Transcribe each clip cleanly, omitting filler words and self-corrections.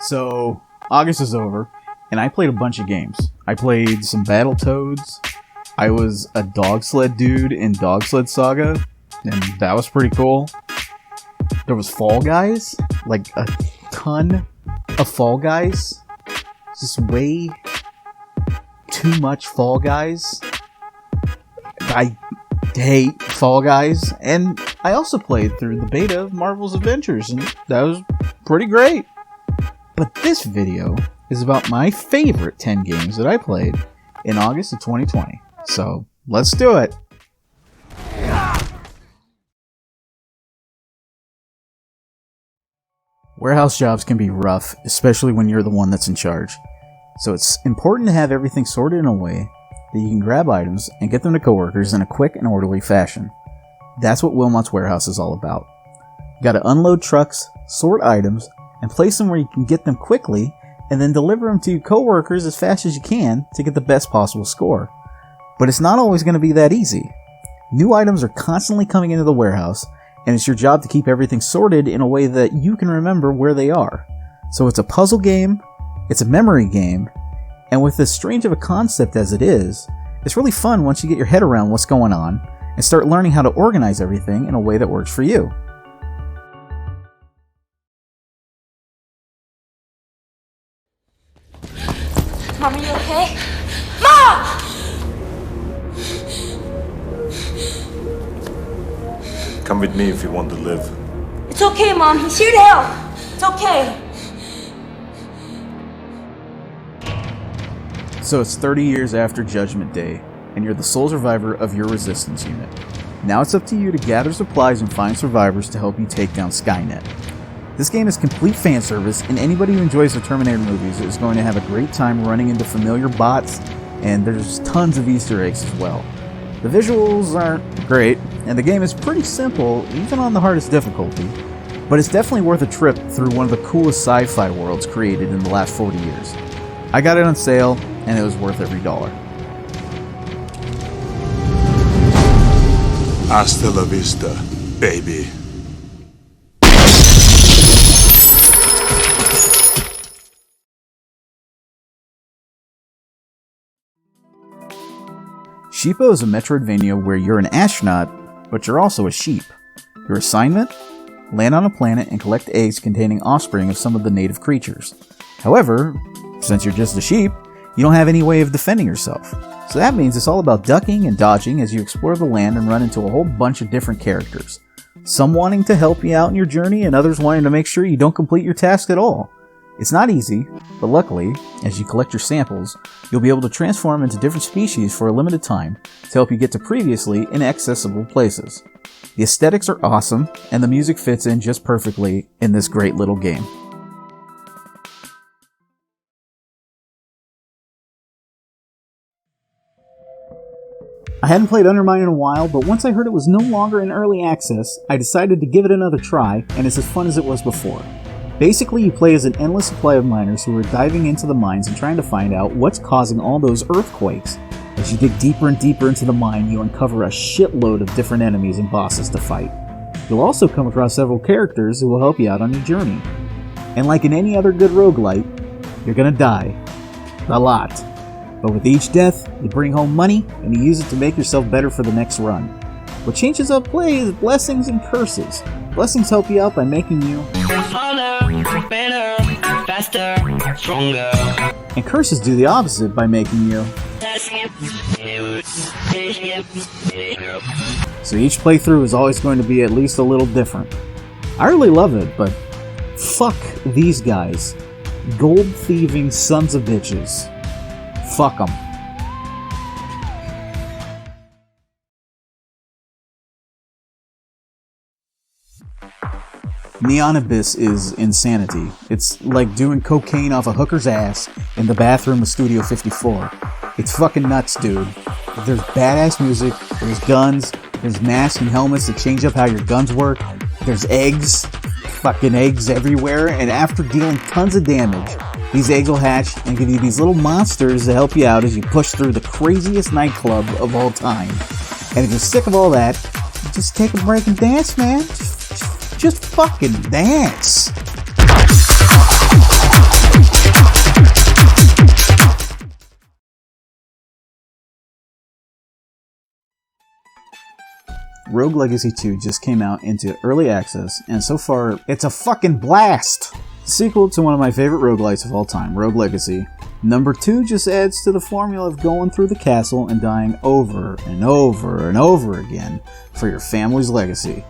So, August is over, and I played a bunch of games. I played some Battletoads. I was a dog sled dude in Dog Sled Saga, and that was pretty cool. There was Fall Guys, like a ton of Fall Guys. Just way too much Fall Guys. I hate Fall Guys, and I also played through the beta of Marvel's Adventures, and that was pretty great. But this video is about my favorite 10 games that I played in August of 2020. So, let's do it! Warehouse jobs can be rough, especially when you're the one that's in charge. So it's important to have everything sorted in a way that you can grab items and get them to coworkers in a quick and orderly fashion. That's what Wilmot's Warehouse is all about. You gotta unload trucks, sort items, and place them where you can get them quickly, and then deliver them to your coworkers as fast as you can to get the best possible score. But it's not always going to be that easy. New items are constantly coming into the warehouse, and it's your job to keep everything sorted in a way that you can remember where they are. So it's a puzzle game, it's a memory game, and with as strange of a concept as it is, it's really fun once you get your head around what's going on and start learning how to organize everything in a way that works for you. Mom, are you okay? Mom! Come with me if you want to live. It's okay, Mom. He's here to help. It's okay. So it's 30 years after Judgment Day, and you're the sole survivor of your resistance unit. Now it's up to you to gather supplies and find survivors to help you take down Skynet. This game is complete fan service, and anybody who enjoys the Terminator movies is going to have a great time running into familiar bots, and there's tons of Easter eggs as well. The visuals aren't great, and the game is pretty simple, even on the hardest difficulty, but it's definitely worth a trip through one of the coolest sci-fi worlds created in the last 40 years. I got it on sale, and it was worth every dollar. Hasta la vista, baby. Shipo is a Metroidvania where you're an astronaut, but you're also a sheep. Your assignment? Land on a planet and collect eggs containing offspring of some of the native creatures. However, since you're just a sheep, you don't have any way of defending yourself. So that means it's all about ducking and dodging as you explore the land and run into a whole bunch of different characters. Some wanting to help you out in your journey, and others wanting to make sure you don't complete your task at all. It's not easy, but luckily, as you collect your samples, you'll be able to transform into different species for a limited time to help you get to previously inaccessible places. The aesthetics are awesome, and the music fits in just perfectly in this great little game. I hadn't played Undermine in a while, but once I heard it was no longer in early access, I decided to give it another try, and it's as fun as it was before. Basically, you play as an endless supply of miners who are diving into the mines and trying to find out what's causing all those earthquakes. As you dig deeper and deeper into the mine, you uncover a shitload of different enemies and bosses to fight. You'll also come across several characters who will help you out on your journey. And like in any other good roguelite, you're gonna die. A lot. But with each death, you bring home money, and you use it to make yourself better for the next run. What changes up play is blessings and curses. Blessings help you out by making you better, faster, stronger. And curses do the opposite by making you. So each playthrough is always going to be at least a little different. I really love it, but fuck these guys. Gold thieving sons of bitches. Fuck them. Neon Abyss is insanity. It's like doing cocaine off a hooker's ass in the bathroom of Studio 54. It's fucking nuts, dude. There's badass music, there's guns, there's masks and helmets that change up how your guns work, there's eggs, fucking eggs everywhere, and after dealing tons of damage, these eggs will hatch and give you these little monsters to help you out as you push through the craziest nightclub of all time. And if you're sick of all that, just take a break and dance, man. Just fucking dance. Rogue Legacy 2 just came out into early access, and so far, it's a fucking blast! Sequel to one of my favorite roguelites of all time, Rogue Legacy. Number 2 just adds to the formula of going through the castle and dying over and over and over again for your family's legacy.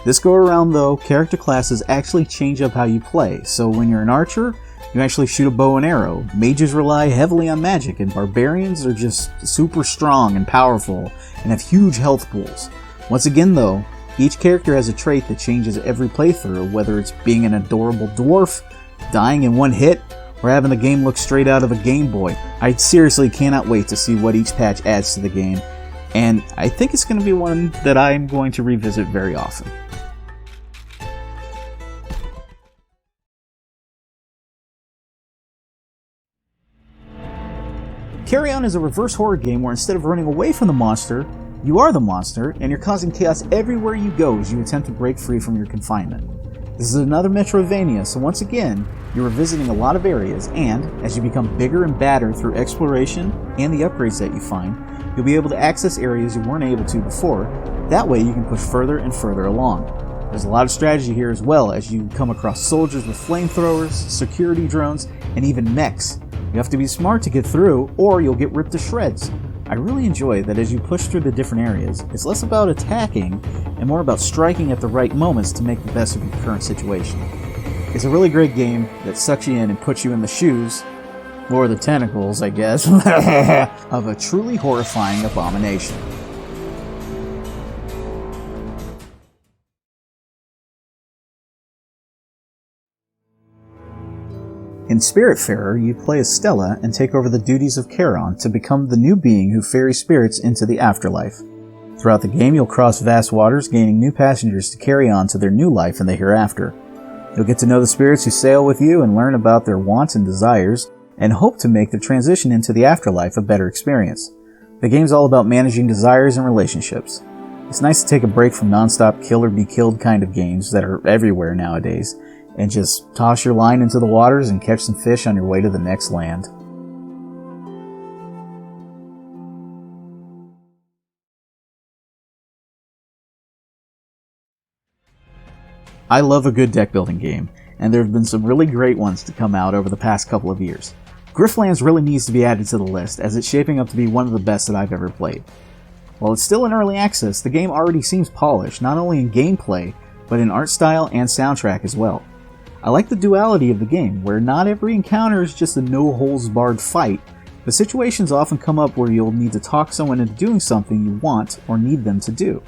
This go around though, character classes actually change up how you play, so when you're an archer, you actually shoot a bow and arrow. Mages rely heavily on magic, and barbarians are just super strong and powerful and have huge health pools. Once again though, each character has a trait that changes every playthrough, whether it's being an adorable dwarf, dying in one hit, or having the game look straight out of a Game Boy. I seriously cannot wait to see what each patch adds to the game, and I think it's going to be one that I'm going to revisit very often. Carry On is a reverse horror game where instead of running away from the monster, you are the monster, and you're causing chaos everywhere you go as you attempt to break free from your confinement. This is another Metroidvania, so once again, you're revisiting a lot of areas, and as you become bigger and badder through exploration and the upgrades that you find, you'll be able to access areas you weren't able to before. That way you can push further and further along. There's a lot of strategy here as well, as you come across soldiers with flamethrowers, security drones, and even mechs. You have to be smart to get through, or you'll get ripped to shreds. I really enjoy that as you push through the different areas, it's less about attacking and more about striking at the right moments to make the best of your current situation. It's a really great game that sucks you in and puts you in the shoes, or the tentacles, I guess, of a truly horrifying abomination. In Spiritfarer, you play as Stella and take over the duties of Charon to become the new being who ferries spirits into the afterlife. Throughout the game, you'll cross vast waters, gaining new passengers to carry on to their new life in the hereafter. You'll get to know the spirits who sail with you and learn about their wants and desires, and hope to make the transition into the afterlife a better experience. The game's all about managing desires and relationships. It's nice to take a break from non-stop kill or be killed kind of games that are everywhere nowadays, and just toss your line into the waters and catch some fish on your way to the next land. I love a good deck building game, and there have been some really great ones to come out over the past couple of years. Griflands really needs to be added to the list, as it's shaping up to be one of the best that I've ever played. While it's still in early access, the game already seems polished, not only in gameplay, but in art style and soundtrack as well. I like the duality of the game, where not every encounter is just a no-holds-barred fight, but situations often come up where you'll need to talk someone into doing something you want or need them to do.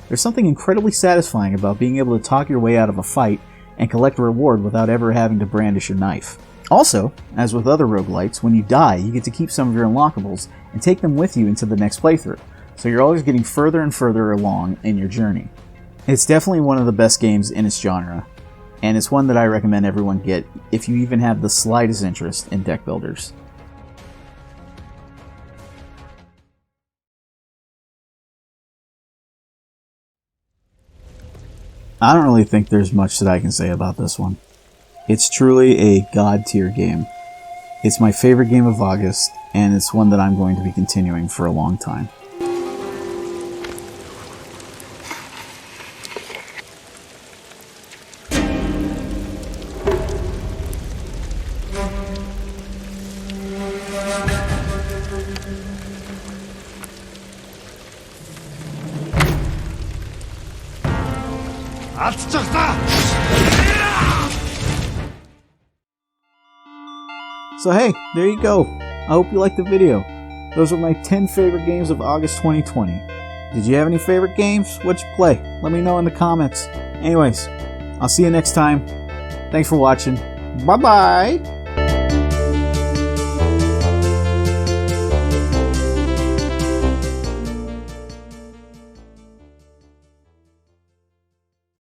There's something incredibly satisfying about being able to talk your way out of a fight and collect a reward without ever having to brandish your knife. Also, as with other roguelites, when you die, you get to keep some of your unlockables and take them with you into the next playthrough, so you're always getting further and further along in your journey. It's definitely one of the best games in its genre, and it's one that I recommend everyone get if you even have the slightest interest in deck builders. I don't really think there's much that I can say about this one. It's truly a god tier game. It's my favorite game of August, and it's one that I'm going to be continuing for a long time. So hey, there you go. I hope you liked the video. Those were my 10 favorite games of August 2020. Did you have any favorite games? What'd you play? Let me know in the comments. Anyways, I'll see you next time. Thanks for watching. Bye-bye!